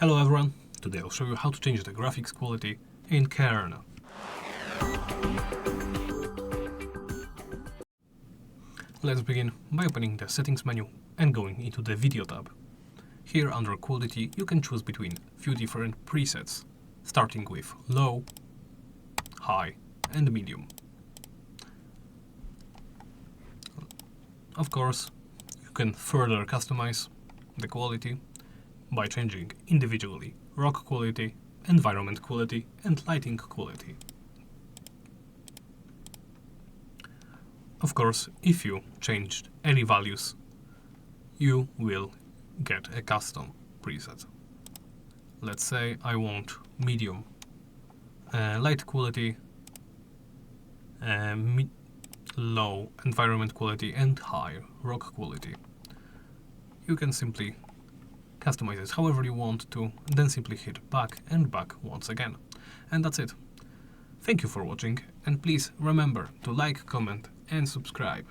Hello everyone, today I'll show you how to change the graphics quality in Cairn. Let's begin by opening the settings menu and going into the video tab. Here under quality you can choose between few different presets, starting with low, high and medium. Of course, you can further customize the quality by changing individually rock quality, environment quality and lighting quality. Of course, if you changed any values, you will get a custom preset. Let's say I want medium light quality, low environment quality and high rock quality. You can simply customize it however you want to, then simply hit back and back once again. And that's it. Thank you for watching, and please remember to like, comment and subscribe.